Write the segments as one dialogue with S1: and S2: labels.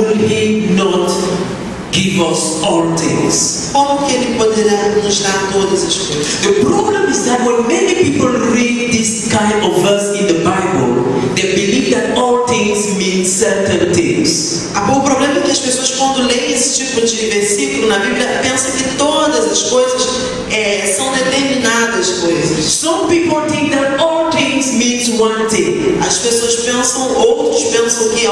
S1: will He not give us all things?
S2: Como que Ele poderá nos dar todas as coisas?
S1: The problem is that when many people read this kind of verse in the Bible, they believe that all things mean certain things.
S2: O problema é que as pessoas, quando leem esse tipo de versículo na Bíblia, pensam que todas as coisas são determinadas coisas.
S1: Some people think that all things means one thing.
S2: As pessoas pensam, outros pensam que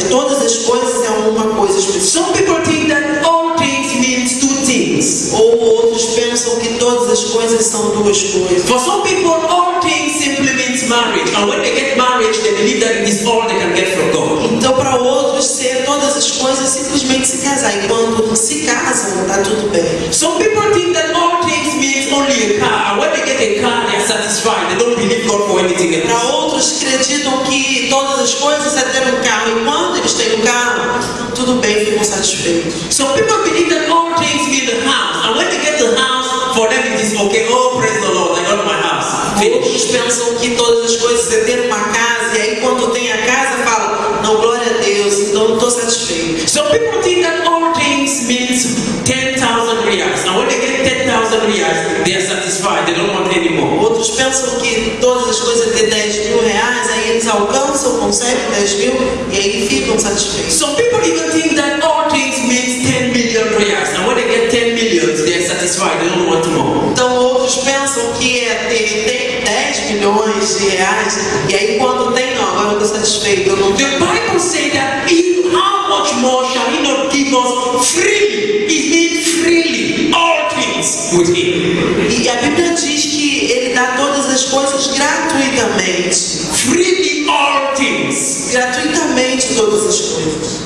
S2: todas as coisas é uma coisa específica.
S1: Some people think that all things means two things.
S2: Ou outros pensam que todas as coisas são duas coisas.
S1: For some people, all things simply means marriage, and when they get marriage, they believe that it is all they can get from God.
S2: Então, para outros, ser todas as coisas simplesmente se casar. E quando se casam, está tudo bem.
S1: Some people think that all things means only a car, and when they get a car, they are satisfied. They don't believe God for anything else.
S2: Para outros, acreditam que todas as coisas é ter um carro. E quando eles têm um carro, tudo bem, ficam satisfeitos.
S1: Some people believe that all things mean the house, and when they get the house, for them it is okay. Oh, praise the Lord, I got my house.
S2: Outros pensam que todas as coisas é ter uma casa, e aí quando tem a casa falam, não, glória a Deus, então não estou satisfeito.
S1: Some people think that all things means 10,000 reais, and when they get 10,000 reais, they are satisfied, they don't want any more.
S2: Outros pensam que todas as coisas é ter 10 mil reais, aí eles alcançam, conseguem 10 mil, e aí ficam satisfeitos.
S1: Some people even think that all things means 10 million reais, and when they get 10 millions, they are satisfied, they don't want more.
S2: Então outros pensam que é ter 10 milhões de reais, e aí quando tem, não, agora eu estou satisfeito. Eu não...
S1: The Bible says that how much more shall He not give us freely? It means freely all things with Him.
S2: E a Bíblia diz que Ele dá todas as coisas gratuitamente.
S1: Freely all things.
S2: Gratuitamente todas as coisas.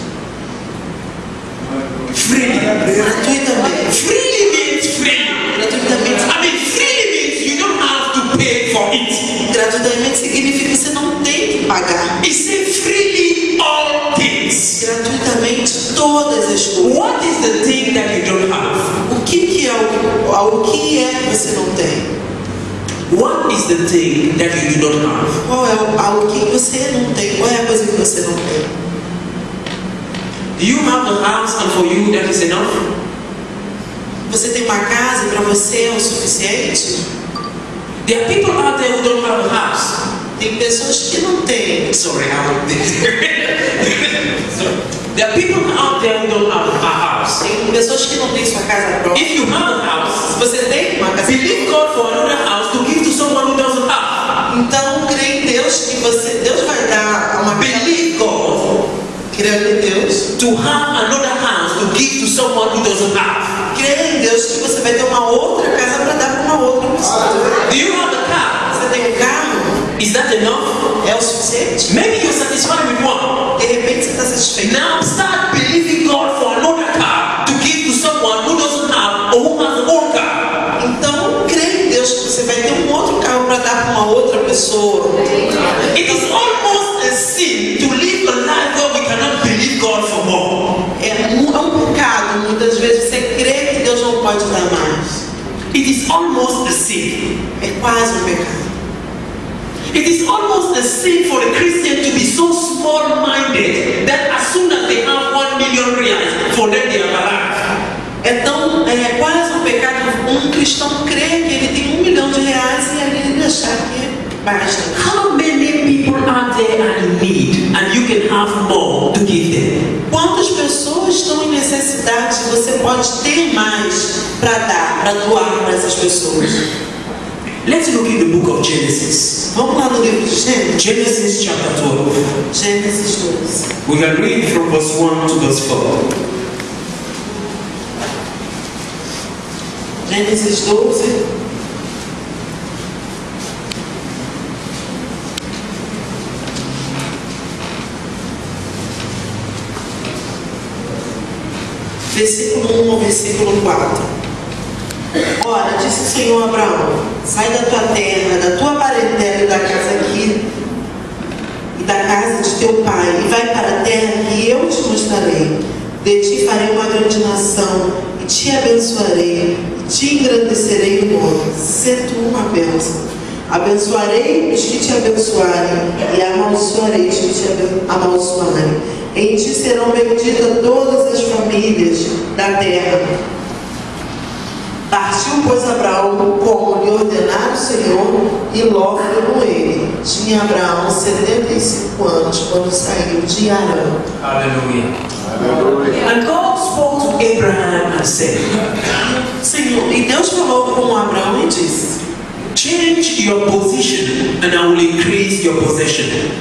S1: Freely.
S2: Gratuitamente.
S1: Freely means freely.
S2: Gratuitamente.
S1: I mean, freely means you don't have to pay for it.
S2: Gratuitamente significa que você não tem que pagar.
S1: It says freely all things.
S2: Gratuitamente todas as coisas.
S1: What is the thing that you don't have?
S2: O que é que você não tem?
S1: What is the thing that you do not have?
S2: Qual é o que você não tem? Qual é a coisa que você não tem?
S1: Do you have a house and for you that is enough?
S2: Você tem uma casa e para você é o suficiente?
S1: There are people out there who don't have a house.
S2: Tem pessoas que não têm.
S1: Sorry, I went there. There are people out there who don't have a house.
S2: Tem pessoas que não têm sua casa própria.
S1: If you have a house,
S2: Se você tem uma casa,
S1: believe God for another house to give to someone who doesn't have.
S2: então crê em Deus que Deus vai dar uma casa.
S1: Believe God
S2: Crê em Deus.
S1: to have another house to give to someone who doesn't have.
S2: Crê em Deus que você vai ter uma outra casa para dar para uma outra pessoa.
S1: Do you have a car?
S2: Você tem um carro?
S1: Is that enough?
S2: É o suficiente?
S1: Maybe you're satisfied with one.
S2: De repente você está satisfeito.
S1: Now start believing God for another car to give to someone who doesn't have or who has a own car.
S2: Então crê em Deus que você vai ter um outro carro para dar para uma outra pessoa.
S1: It is almost a sin to live a life where we cannot believe God for more.
S2: É um pecado. Muitas vezes você crê que Deus não pode dar mais.
S1: It is almost a sin.
S2: É quase um pecado.
S1: It is almost a sin for a Christian to be so small-minded that as soon as they have 1 million reais, for them they have arrived.
S2: É quase um pecado um cristão crer que ele tem 1 milhão de reais e ele achar que basta.
S1: How many people are there are in need and you can have more to give them?
S2: Quantas pessoas estão em necessidade e você pode ter mais para dar, para doar para essas pessoas?
S1: Let's look in the book of Genesis.
S2: Vamos lá no livro de Gênesis.
S1: Genesis chapter 12.
S2: Gênesis 12.
S1: We can read from verse 1 to verse 4.
S2: Gênesis 12. Versículo 1 ao versículo 4. Ora, disse o Senhor a Abraão: sai da tua terra, da tua parentela e da casa aqui, e da casa de teu pai, e vai para a terra que eu te mostrarei. De ti farei uma grande nação, e te abençoarei, e te engrandecerei o nome. Sê tu uma bênção. Abençoarei os que te abençoarem, e amaldiçoarei os que te amaldiçoarem. Em ti serão benditas todas as famílias da terra. Partiu, pois, Abraão como lhe ordenara o Senhor, e Ló foi com ele. Tinha Abraão 75 anos quando saiu de Arã.
S1: Hallelujah. And God spoke to Abraham and said,
S2: Senhor, e Deus falou com Abraão e disse:
S1: change your position and I will increase your possession.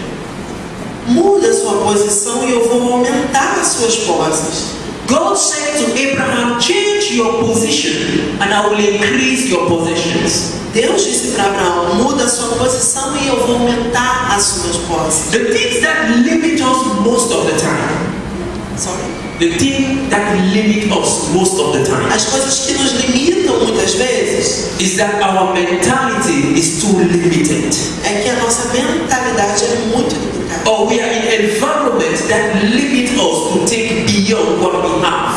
S2: Muda sua posição e eu vou aumentar as suas posses.
S1: God said to Abraham, change your position and I will increase your possessions.
S2: Deus disse para Abraão: muda a sua posição e eu vou aumentar as suas posses.
S1: The things that limit us most of the time.
S2: Sorry.
S1: The thing that limit us most of the time.
S2: As coisas que nos limitam muitas vezes
S1: Is that our mentality is too limited.
S2: é que a nossa mentalidade é muito limitada.
S1: Or we are in environments that limit us to think beyond what we have.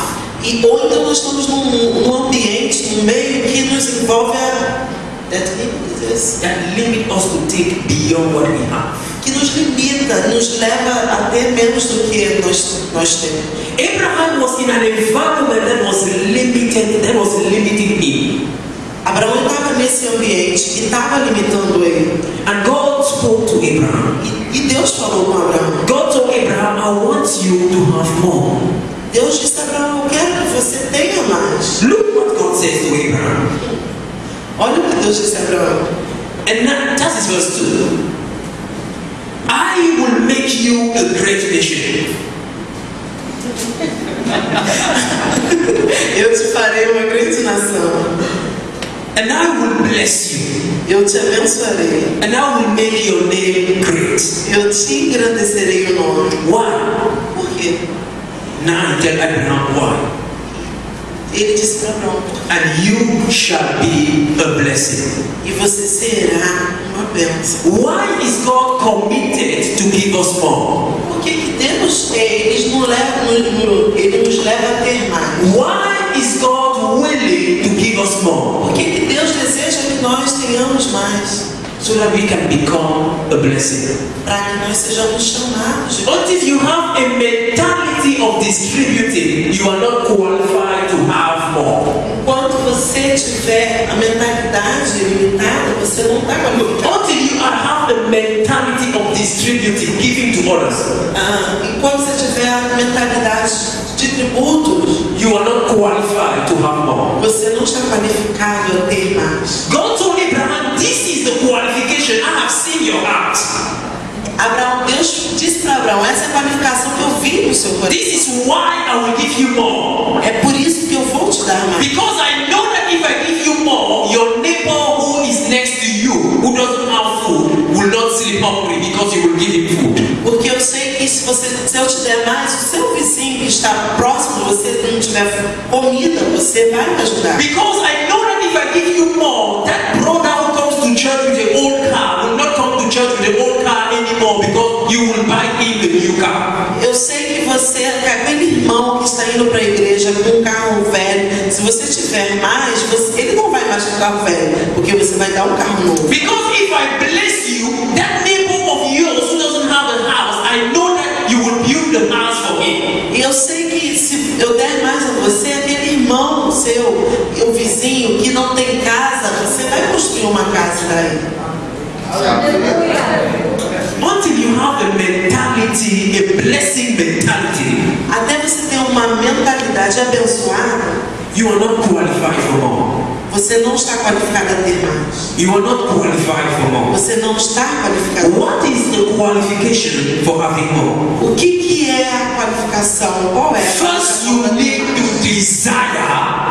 S2: Ou então nós estamos num ambiente, num meio que nos envolve that
S1: limit us to think beyond what we have.
S2: Que nos limita, nos leva a ter menos do que nós temos.
S1: Abraham was in an environment that was limiting him.
S2: Abraão estava nesse ambiente que estava limitando ele.
S1: And God spoke to Abraham.
S2: E Deus falou com Abraão.
S1: God told Abraham, I want you to have more.
S2: Deus disse a Abraão: eu quero que você tenha mais.
S1: Look what God says to Abraham.
S2: Olha o que Deus disse a Abraão.
S1: And that is verse 2. I will make you a great nation.
S2: Eu te farei uma grande nação.
S1: And I will bless you.
S2: Eu te abençoarei.
S1: And I will make your name great.
S2: Eu te engrandecerei o nome.
S1: Why?
S2: Por quê?
S1: Now tell Abraham why.
S2: Ele disse para Abraão:
S1: and you shall be a blessing.
S2: E você será uma bênção.
S1: Why is God committed to give us more?
S2: Por que Deus ele nos leva a ter mais?
S1: Why is God willing to give us more?
S2: Por que Deus deseja que nós tenhamos mais?
S1: So that we can become a blessing.
S2: Para que nós sejamos chamados de...
S1: Until you have a mentality of distributing, you are not qualified to have more.
S2: Enquanto você tiver a mentalidade limitada, você não está qualificado.
S1: Until you have a mentality of distributing, giving to others.
S2: Enquanto você tiver a mentalidade de tributos,
S1: you are not qualified to have more.
S2: Você não está qualificado a ter mais.
S1: God told Abraham, this is the qualification. I have seen your heart.
S2: Deus disse para Abraão: essa é a qualificação que eu vi no seu coração.
S1: This is why I will give you more.
S2: É por isso que eu vou te dar mais.
S1: Because I know that if I give you more, your neighbor who is next to you, who doesn't have food, will not sleep hungry because you will give him food.
S2: Porque eu sei que se eu te der mais, o seu vizinho que está próximo de você, se não tiver comida, você vai me ajudar.
S1: Because I know that if I give you more, that brother who comes to church with the old car will not come to church with the old car anymore because you will buy him the new car.
S2: Eu sei que aquele irmão que está indo para a igreja com um carro velho, se você tiver mais, ele não vai mais com um carro velho, porque você vai dar um carro novo.
S1: Because if I bless you, that neighbor of yours who doesn't have a house, I know that you will build the house for him.
S2: E eu sei que se eu der mais a você, aquele irmão seu, o vizinho que não tem casa, você vai construir uma casa daí.
S1: Until you have a mentality, a blessing mentality,
S2: até você ter uma mentalidade abençoada,
S1: you are not qualified for more.
S2: Você não está qualificado a ter mais.
S1: You are not qualified for more.
S2: Você não está qualificado.
S1: What is the qualification for having more?
S2: O que é a qualificação? Qual é?
S1: First, you need to desire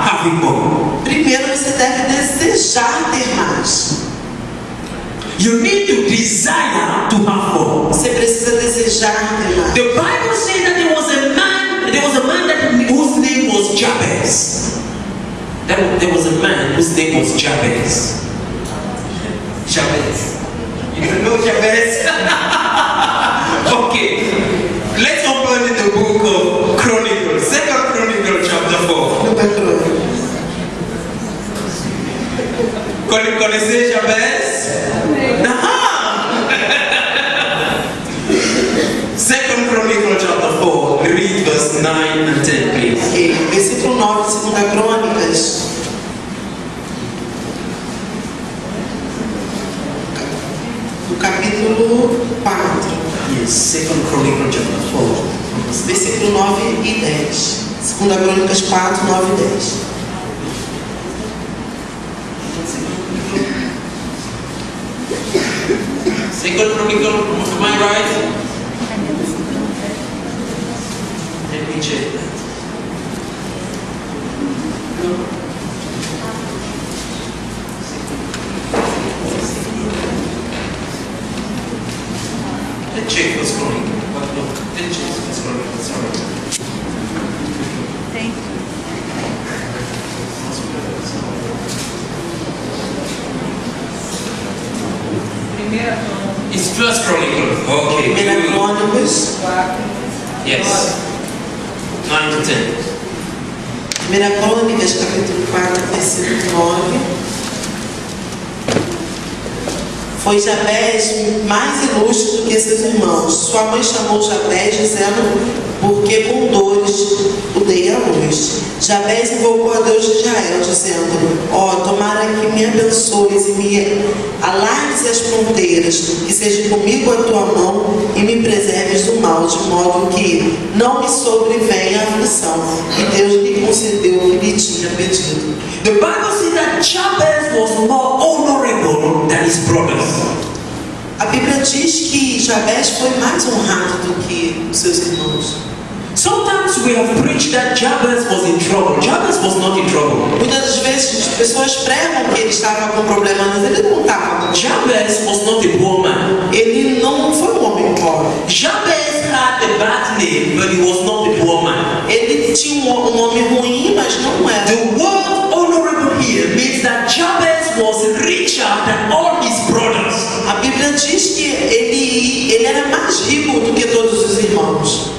S1: having more.
S2: Primeiro, você deve desejar ter mais.
S1: You need to desire to have more.
S2: Você precisa desejar ter mais.
S1: The Bible says that there was a man whose name was Jabez. There was a man whose name was Jabez. Jabez. You don't know Jabez? Okay. Let's open the book of Chronicles. 2 Chronicles chapter 4. Connaissez Jabez? Aha! 2 Chronicles chapter 4. verses 9 and 10, please.
S2: Ok, versículo 9 de 2 Crônicas. Do capítulo 4.
S1: Yes, 2 Chronicles chapter 4.
S2: Versículo 9 e 10. 2 Crônicas 4, 9 e 10.
S1: Second Chronicle, am I right? Let me check that. Let's check First Chronicle. Let's check First Chronicle. Sorry.
S3: Thank you.
S1: It's First Chronicle. Okay.
S2: 1 Crônicas.
S1: Yes. 9 to 10.
S2: 1 Crônicas, capítulo 4, versículo 9. Foi Jabez mais ilustre do que seus irmãos. Sua mãe chamou Jabez, dizendo: porque com dores o dei à luz. Jabez invocou a Deus de Israel, dizendo: tomara que me abençoes e me alargues as fronteiras, que seja comigo a tua mão e me preserves do mal, de modo que não me sobrevenha a aflição. E Deus lhe concedeu o que lhe tinha pedido.
S1: The Bible says that Jabez was more honorable than his brothers.
S2: A Bíblia diz que Jabez foi mais honrado do que os seus irmãos.
S1: Sometimes we have preached that Jabez was in trouble. Jabez was not in trouble.
S2: Muitas das vezes as pessoas pregam que ele estava com problema, mas ele não estava.
S1: Jabez was not a poor man.
S2: Ele não foi um homem pobre.
S1: Jabez had a bad name, but he was not a poor man.
S2: Ele tinha um nome ruim, mas não era.
S1: The word honorable here means that Jabez was richer than all his brothers.
S2: A Bíblia diz que ele era mais rico do que todos os irmãos.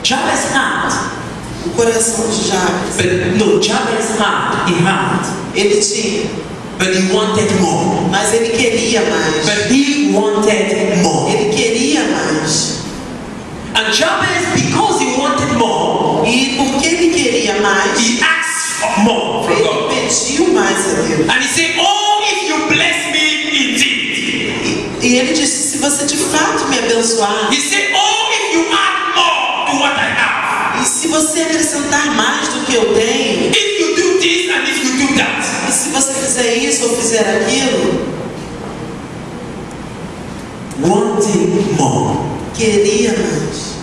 S1: Jabez had.
S2: O coração de Jabez.
S1: But no, Jabez had. He had.
S2: Ele tinha.
S1: But he wanted more.
S2: Mas ele queria mais.
S1: But he wanted more.
S2: Ele queria mais.
S1: And Jabez, because he wanted more,
S2: E porque ele queria mais,
S1: he asked for more from
S2: ele
S1: God.
S2: pediu mais a Deus.
S1: And he said, oh, if you bless me indeed.
S2: E ele disse: se você de fato me abençoar,
S1: He said, oh, if you add more to what I have.
S2: e se você acrescentar mais do que eu tenho,
S1: If you do this and if you do that.
S2: e se você fizer isso ou fizer aquilo,
S1: Wanting more.
S2: queria mais.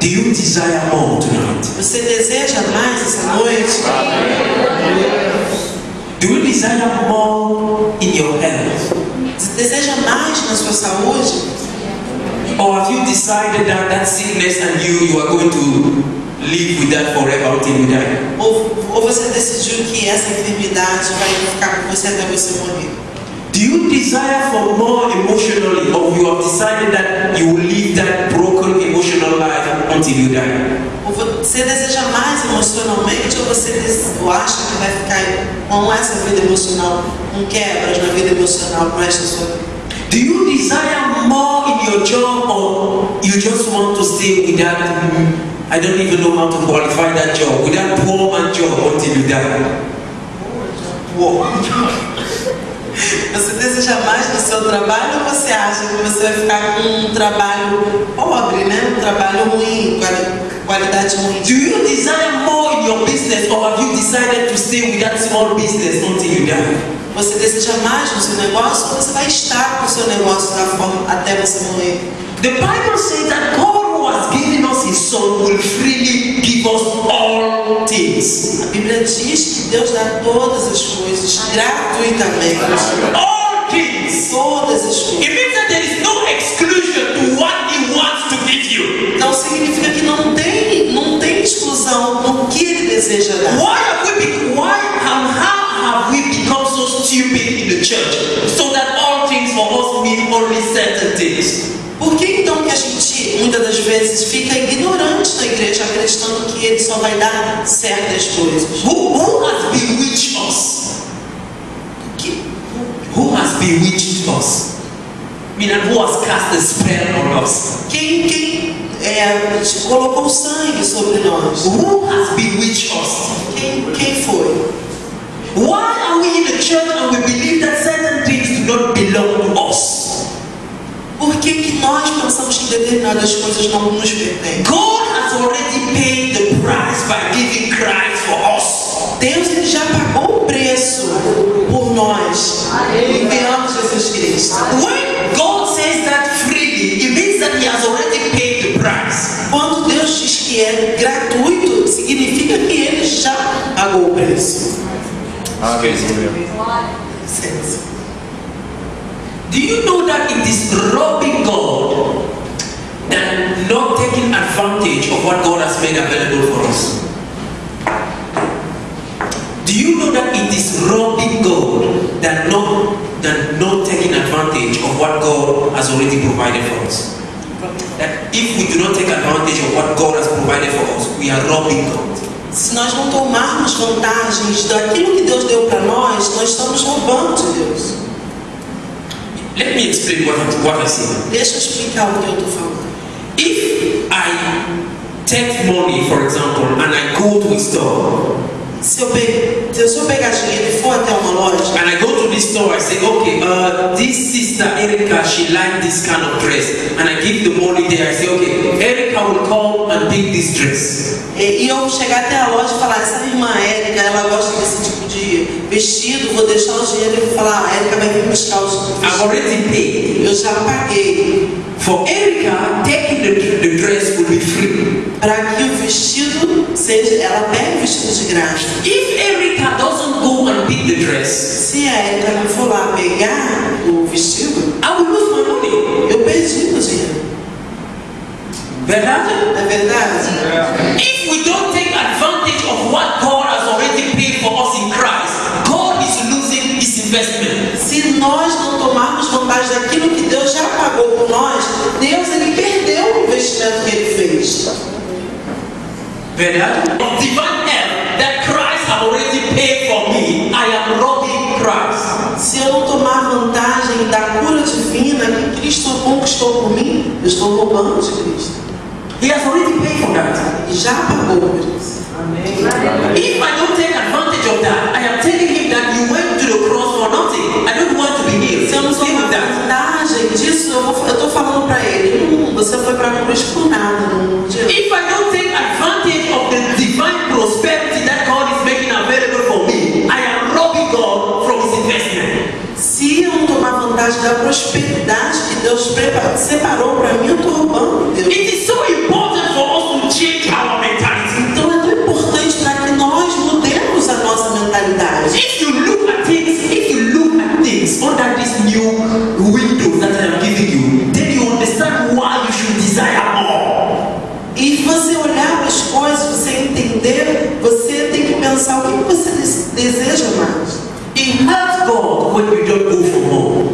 S1: Do you desire more tonight?
S2: Você deseja mais essa noite?
S1: Do you desire more in your health?
S2: Você deseja mais na sua saúde?
S1: Or have you decided that that sickness and you are going to live with that forever until you die?
S2: Ou você decidiu que essa enfermidade vai ficar com você até você morrer?
S1: Do you desire for more emotionally, or you have decided that you will live that broken emotional life until you die?
S2: Ou você deseja mais emocionalmente, ou você acha que vai ficar com essa vida emocional, com quebras na vida emocional com esta sua vida?
S1: Do you desire more in your job, or you just want to stay with that, I don't even know how to qualify that job, with that poor man job until you die?
S2: Você deseja mais no seu trabalho, ou você acha que você vai ficar com um trabalho pobre, né? Um trabalho ruim, qualidade ruim?
S1: Do you desire more in your business, or have you decided to stay with that small business until you die?
S2: Você deseja mais no seu negócio, ou você vai estar com o seu negócio da forma até você morrer?
S1: The Bible says that God who has given us His Son will freely give us all things.
S2: A Bíblia diz que Deus dá todas as coisas gratuitamente.
S1: All things.
S2: Todas as coisas.
S1: It means that there is no exclusion to what He wants to give you.
S2: Então significa que não tem exclusão no que Ele deseja dar.
S1: How have we become so stupid in the church so that all things for us mean only certain things?
S2: Por que então que a gente muitas das vezes fica ignorante na igreja, acreditando que Ele só vai dar certas coisas?
S1: Who has bewitched us? Who has bewitched us? Meaning, who has cast a spell on us?
S2: Quem colocou sangue sobre nós.
S1: Who has bewitched us?
S2: Quem foi?
S1: Why are we in the church and we believe that certain things do not belong to us?
S2: Por que nós pensamos que determinadas coisas não nos pertencem?
S1: God has already paid the price by giving Christ for us.
S2: Deus ele já pagou o preço por nós, enviando Jesus Cristo.
S1: When God says that freely, it means that He has already paid the price.
S2: Quando Deus diz que é gratuito, significa que Ele já pagou o preço.
S1: Do you know that it is robbing God and not taking advantage of what God has made available for us? Do you know that it is robbing God than not taking advantage of what God has already provided for us? That if we do not take advantage of what God has provided for us, we are robbing God.
S2: Se nós não tomarmos vantagens daquilo que Deus deu para nós estamos roubando de Deus.
S1: Let me explain what I say.
S2: Deixa eu explicar o que eu estou falando.
S1: If I take money, for example, and I go to a store,
S2: Se eu pegar dinheiro e for até uma loja,
S1: and I go to this store, I say, okay, this sister Erica, she likes this kind of dress, and I give the money there. I say, okay, Erica will come and pick this dress.
S2: E eu chegar até a loja e falar, essa irmã Érica, ela gosta desse tipo de vestido, vou deixar o dinheiro e falar, a Érica vai vir buscar os vestidos.
S1: I've already paid.
S2: Eu já paguei.
S1: For Erica, taking the dress will be free.
S2: Para que o vestido seja, ela pegue o vestido de graça.
S1: If Erica doesn't go and pick the dress,
S2: se a Érica não for lá pegar o vestido,
S1: I will lose my money.
S2: Eu perdi o dinheiro.
S1: Verdade?
S2: É verdade?
S1: If we don't take advantage of what God has already paid for us in Christ, God is losing His investment.
S2: Se nós não tomarmos vantagem daquilo que Deus já pagou por nós, Deus ele perdeu o investimento que Ele fez.
S1: Verdade? Of divine help that Christ has already paid for me, I am robbing Christ.
S2: Se eu não tomar vantagem da cura divina que Cristo conquistou por mim, eu estou roubando de Cristo.
S1: He has already paid for that.
S2: E já pagou por isso.
S1: If I don't take advantage of that, I am telling him that you went to the cross for nothing. I don't want to be healed.
S2: Se eu não tomar vantagem disso, eu estou falando para ele, você foi para a cruz por nada.
S1: If I don't take advantage of the divine prosperity that God is making available for me, I am robbing God from His investment.
S2: Se eu não tomar vantagem da prosperidade que Deus separou para mim, eu estou roubando Deus.
S1: It is so important for us to change our mentality.
S2: Então é tão importante para que nós mudemos a nossa mentalidade.
S1: If you look at things under this new window that I am giving you, then you understand why you should desire more.
S2: E você olhar para as coisas, você entender, você tem que pensar o que você deseja mais.
S1: It hurts God when you don't go for more.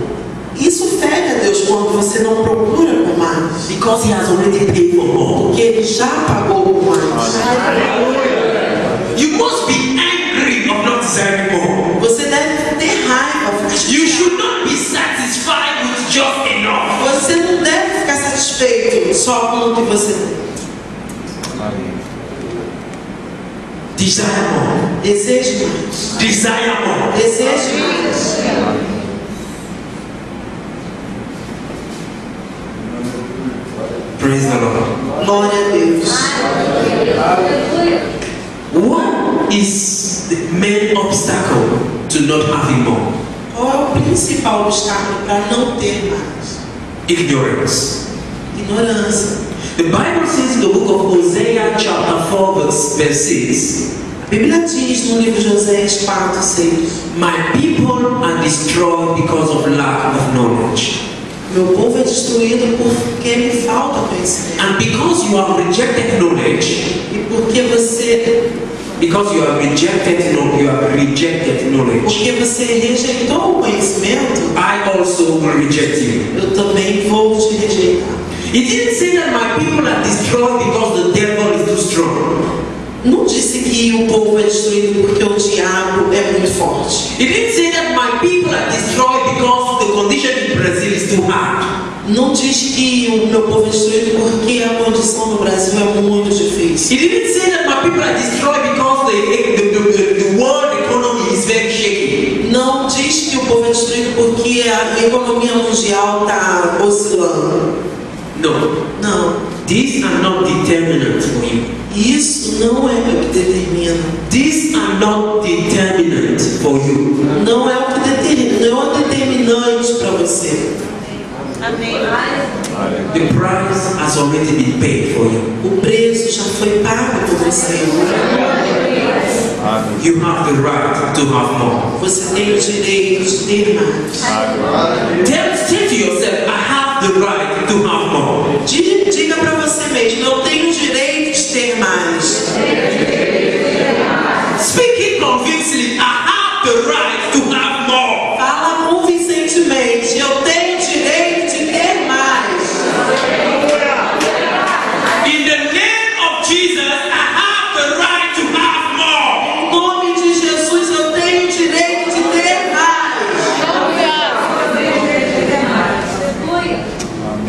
S2: Isso fere a Deus quando você não procura por mais.
S1: Because He has already paid for more.
S2: Porque Ele já pagou por mais.
S1: You must be angry of not desiring more.
S2: Você deve ter raiva.
S1: You should not be satisfied with just enough.
S2: Você não deve ficar satisfeito só com o que você tem.
S1: Desire more.
S2: Deseje mais.
S1: Desire more.
S2: Deseje mais.
S1: Praise the Lord.
S2: Glória a Deus.
S1: What is the main obstacle to not having more?
S2: Qual é o principal obstáculo para não ter mais?
S1: Ignorance.
S2: Ignorância.
S1: The Bible says in the book of Hosea chapter 4 verse 6,
S2: A Bíblia diz no livro de Oséias 4, 6:
S1: My people are destroyed because of lack of knowledge.
S2: Meu povo é destruído porque me falta conhecimento.
S1: And because you have rejected knowledge,
S2: E porque você
S1: knowledge,
S2: você rejeitou o conhecimento,
S1: I also will reject you.
S2: eu também vou te rejeitar.
S1: It didn't say that my people are destroyed because the devil is too strong.
S2: Não disse que o povo é destruído porque o diabo é muito forte.
S1: It didn't say that my people are destroyed because the condition in Brazil is too hard.
S2: Não diz que o meu povo é destruído porque a condição no Brasil é muito difícil.
S1: He didn't say that my people are destroyed because the world economy is very shaky.
S2: Não diz que o povo é destruído porque a economia mundial está oscilando.
S1: No.
S2: Não.
S1: These are not determinants for you.
S2: Isso não é o que determina.
S1: These are not determinant for you.
S2: Não é o que determina, não é o determinante para você.
S3: Amém.
S1: The price has already been paid for you.
S2: O preço já foi pago por você.
S1: You have the right to have more.
S2: Você tem o direito de ter mais.
S1: Say to yourself, I have the right to have more.
S2: Diga para você mesmo, eu tenho o direito de ter mais.
S1: Speak it convincingly, I have the right to have more.
S2: Fala convincentemente, eu tenho o direito de ter mais.
S1: In the name of Jesus, I have the right to have more.
S2: Em nome de Jesus, eu tenho o direito de ter mais.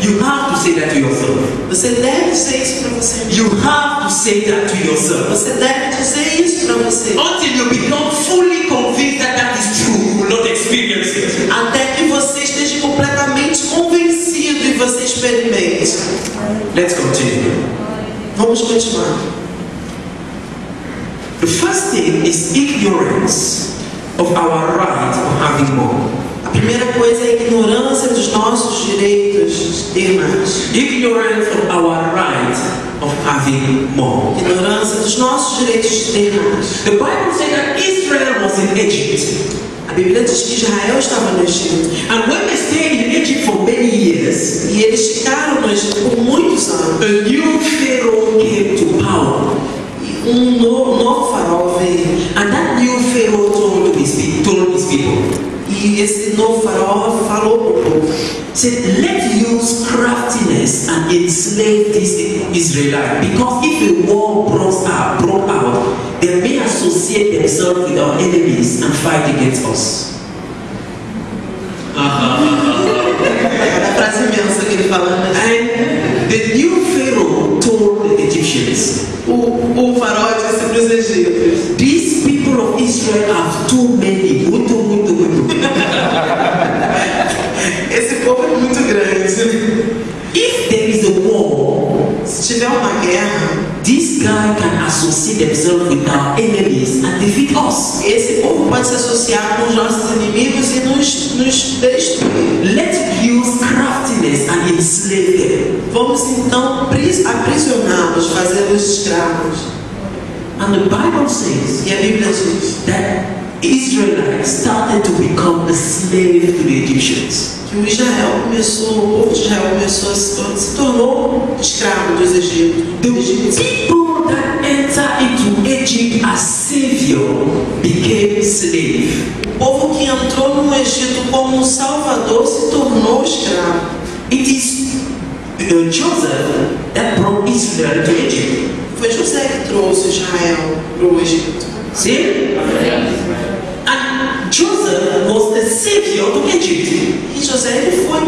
S1: You have to say that to yourself.
S2: Você deve dizer isso para você mesmo.
S1: You have to say that to yourself.
S2: Você deve dizer isso para você.
S1: Until you become fully convinced that that is true, you will not experience it.
S2: Até que você esteja completamente convencido e você experimente.
S1: Let's continue.
S2: Vamos continuar.
S1: The first thing is ignorance of our right of having more.
S2: A primeira coisa é a ignorância dos nossos direitos de ter mais.
S1: Ignorance of our right of having more.
S2: Ignorância dos nossos direitos de ter mais.
S1: The Bible says that Israel was in Egypt.
S2: A Bíblia diz que Israel estava no Egito.
S1: And when they stayed in Egypt for many years,
S2: E eles ficaram no Egito por muitos anos.
S1: a new Pharaoh came to power.
S2: E um novo faraó veio.
S1: And that new Pharaoh told his people,
S2: E esse novo faraó falou para o povo.
S1: said, let's use craftiness and enslave these Israelites. Because if a war broke out, they may associate themselves with our enemies and fight against us.
S2: A frase imensa que ele fala. Né?
S1: And the new Pharaoh told the Egyptians,
S2: O faraó disse para os egípcios:
S1: these people of Israel have too many.
S2: esse povo é muito grande.
S1: If there is a war,
S2: Se tiver uma guerra,
S1: this guy can associate themselves with our enemies and defeat us.
S2: esse povo pode se associar com os nossos inimigos e nos destruir.
S1: Let's use craftiness and enslave them.
S2: Vamos então aprisioná-los, fazê-los escravos.
S1: And the Bible says
S2: E a Bíblia diz
S1: that Israelites started to become a slave to the Egyptians.
S2: que o povo de Israel começou se tornou escravo dos egípcios.
S1: The people that enter into Egypt as savior became slave.
S2: O povo que entrou no Egito como um salvador se tornou escravo.
S1: It is Joseph that brought Israel to Egypt.
S2: Foi José que trouxe Israel para o Egito.
S1: See? And Joseph was the savior to Egypt.
S2: E José ele foi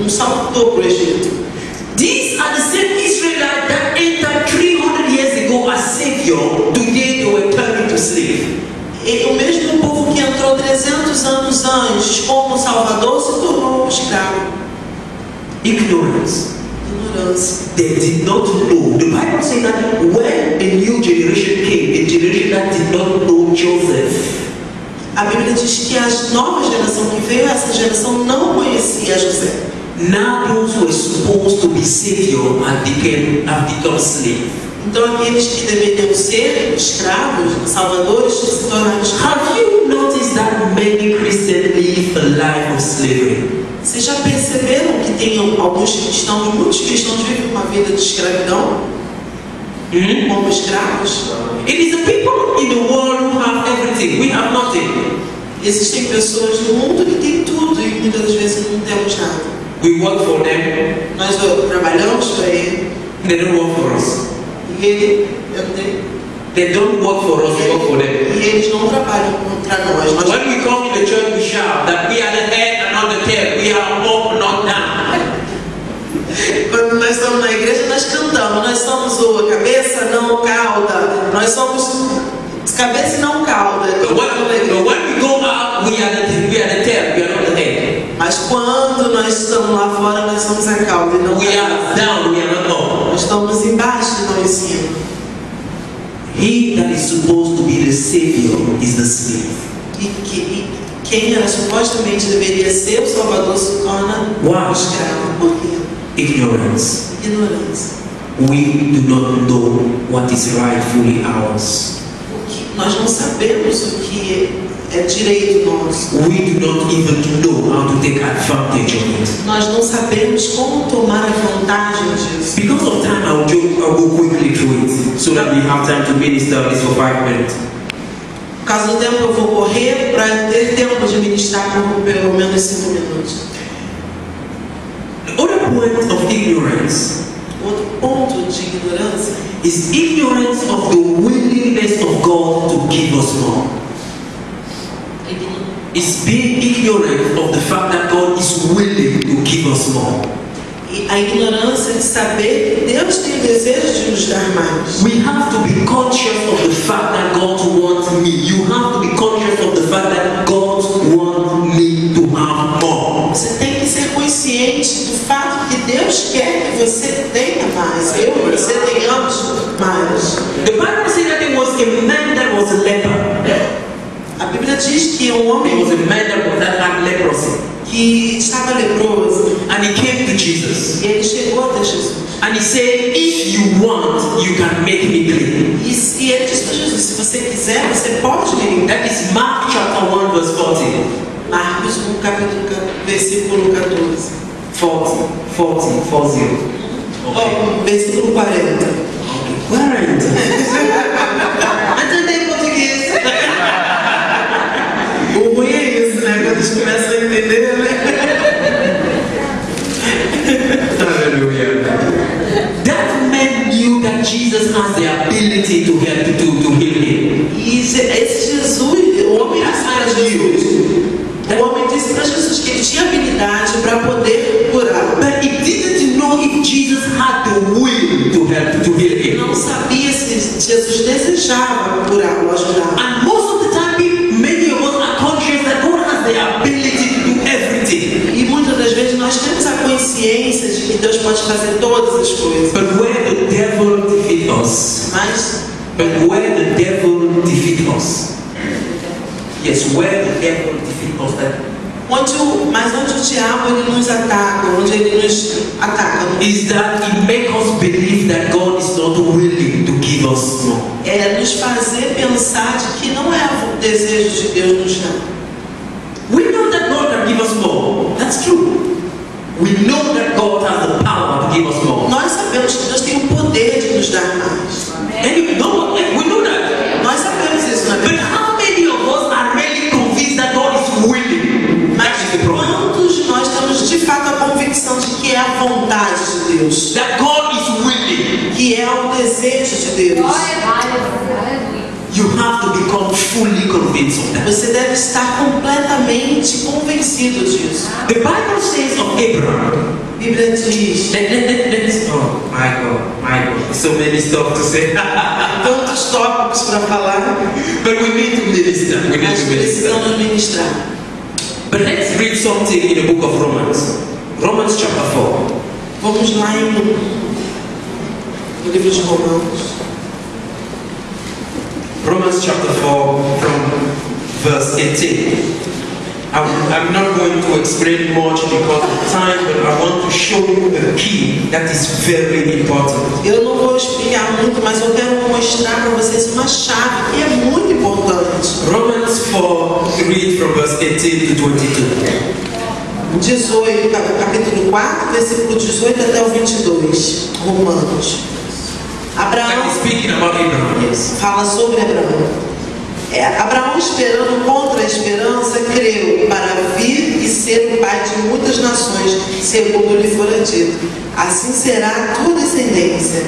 S2: um salvador para o Egito.
S1: These are the same Israelites that entered 300 years ago as savior. Today they were turned into slave.
S2: E o mesmo povo que entrou 300 anos antes como salvador se tornou escravo.
S1: Ignorance.
S2: Ignorância.
S1: They did not know. The Bible says that when a new generation came, a generation that did not know Joseph,
S2: A Bíblia diz que a nova geração que veio, essa geração não conhecia José.
S1: now those who were supposed to be savior have become slave.
S2: Então aqueles que deveriam ser escravos, salvadores, se tornaram escravos.
S1: Have you noticed that many Christians live a life of slavery?
S2: Vocês já perceberam que tem muitos cristãos vivem uma vida de escravidão como escravos?
S1: It is the people in the world who have everything. We have nothing.
S2: Existem pessoas no mundo que têm tudo e muitas das vezes não temos nada.
S1: We work for them.
S2: Nós trabalhamos para ele
S1: They don't work for us.
S2: e ele
S1: They don't work for us. We work for them.
S2: e eles não trabalham contra nós. Nós
S1: When we come to the church, we shout that we are the head and not the tail. We are up, not down.
S2: Quando nós estamos na igreja, nós cantamos. Nós somos o cabeça, não o cauda. Nós somos cabeça e não cauda.
S1: But when we go out, we are the tail, we are not the head.
S2: Mas quando nós estamos lá fora, nós somos a cauda e não
S1: We
S2: a
S1: are down, we are not up.
S2: Nós estamos embaixo e não em cima.
S1: He that is supposed to be the savior is the slave.
S2: E quem era supostamente deveria ser o Salvador se torna
S1: Wow.
S2: escravo. Por quê?
S1: Ignorance.
S2: Ignorância.
S1: We do not know what is rightfully ours.
S2: Nós não sabemos o que é direito nosso.
S1: We do not even know how to take advantage of it.
S2: Nós não sabemos como tomar a vantagem disso.
S1: Because of time, I'll go quickly through it so that we have time to minister this for 5 minutes.
S2: Por causa do tempo, eu vou correr para ter tempo de ministrar por pelo menos 5 minutos.
S1: The other point of ignorance
S2: Outro ponto de ignorância
S1: is ignorance of the willingness of God to give us more. It's being ignorant of the fact that God is willing to give us more.
S2: e a ignorância de saber que Deus tem desejo de nos dar mais.
S1: We have to be conscious of the fact that God wants me. You have to be conscious of the fact that God wants me to have more.
S2: Você tem que ser consciente do fato que Deus quer que você tenha mais. Eu e você tenhamos mais.
S1: The Bible says that there was a man that was a leper.
S2: A Bíblia diz que um
S1: There
S2: homem
S1: was a man that had leprosy.
S2: que estava leproso
S1: And he came to Jesus.
S2: e ele chegou até Jesus.
S1: And he said, if you want, you can make me clean.
S2: E ele disse para Jesus: se você quiser, você pode me limpar.
S1: That is Mark chapter 1 verse 40.
S2: Marcos 1, versículo 14.
S1: 40.
S2: Oh, versículo 40.
S1: 40. Entendeu em português?
S2: O ruim é isso, né? Quando a gente começa a entender, né?
S1: Hallelujah. That man knew that Jesus has the ability to heal him.
S2: E esse Jesus, o homem disse para Jesus, o homem disse para Jesus que ele tinha habilidade para poder curar.
S1: But he didn't know if Jesus had the will to heal him.
S2: Não sabia se Jesus desejava curá-lo, ajudá-lo.
S1: And most of the time, many of us are conscious that God has the ability to do everything.
S2: E muitas das vezes nós temos a consciência de que Deus pode fazer todas as coisas.
S1: But where the devil defeats us,
S2: Mas
S1: yes, where the devil defeats us, that
S2: onde o diabo ele nos ataca, onde ele nos ataca,
S1: is that it makes us believe that God is not willing to give us more.
S2: é nos fazer pensar de que não é o desejo de Deus nos dar.
S1: We know that God can give us more. That's true. We know that God has the power to give us more.
S2: Nós sabemos que Deus tem o poder de nos dar mais.
S1: And we know that.
S2: Nós sabemos isso, na
S1: But
S2: verdade.
S1: how many of us are really convinced that God is willing? That is the problem.
S2: Quantos de nós temos de fato a convicção de que é a vontade de Deus,
S1: That God is willing.
S2: que é o desejo de Deus?
S1: You have to become fully convinced of that.
S2: Você deve estar completamente convencido disso.
S1: The Bible says of Abraham.
S2: A Bíblia diz,
S1: Oh my God. So many stuff to say.
S2: tantos tópicos para falar,
S1: But we need to minister.
S2: mas precisamos ministrar.
S1: But let's read something in the book of Romans. Romans chapter 4.
S2: Vamos lá no livro de Romanos.
S1: Romans chapter 4 from verse 18. I'm not going to explain much because of time, but I want to show you a key that is very important.
S2: Eu não vou explicar muito, mas eu quero mostrar para vocês uma chave que é muito importante.
S1: Romans 4, read from verse 18 to 22.
S2: Capítulo 4, versículo 18 até o 22. Romanos.
S1: That
S2: Abraão
S1: is speaking about Abraham, yes.
S2: fala sobre Abraão. Abraão, esperando contra a esperança, creu para vir e ser o pai de muitas nações, segundo lhe fora dito. Assim será a tua descendência.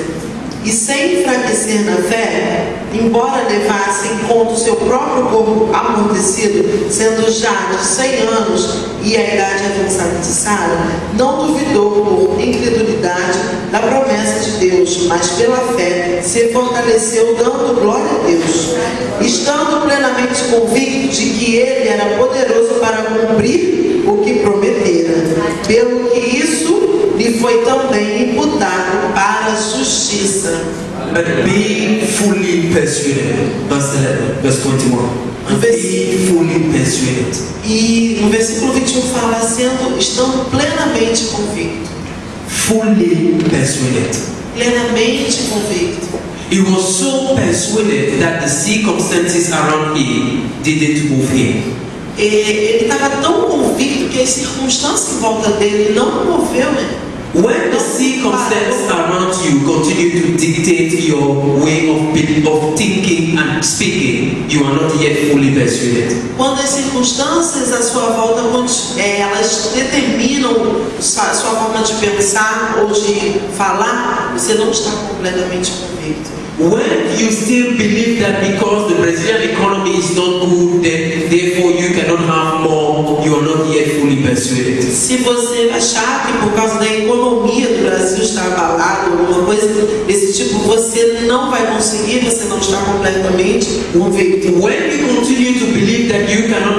S2: E sem enfraquecer na fé, embora levasse em conta o seu próprio corpo amortecido, sendo já de 100 anos e a idade avançada de Sara, não duvidou por incredulidade da promessa de Deus, mas pela fé se fortaleceu, dando glória a Deus, estando plenamente convicto de que ele era poderoso para cumprir o que prometera, pelo que isso lhe foi também imputado para a justiça.
S1: But being fully persuaded, verse 21. Being fully persuaded.
S2: E no versículo 21 fala, estando plenamente convicto.
S1: Fully persuaded.
S2: Plenamente convicto.
S1: He was so persuaded that the circumstances around him didn't move him.
S2: Ele estava tão convicto que as circunstâncias em volta dele não moveu, né?
S1: When the circumstances around you continue to dictate your way of thinking and speaking, you are not yet fully persuaded.
S2: Quando as circunstâncias à sua volta elas determinam sua forma de pensar ou de falar, você não está completamente convicto.
S1: When you still believe that because the Brazilian economy is not good, then therefore you cannot have more, you are not yet fully persuaded.
S2: Se você achar que por causa da economia do Brasil está abalada, alguma coisa desse tipo, você não vai conseguir, você não está completamente convicto.
S1: When you continue to believe that you cannot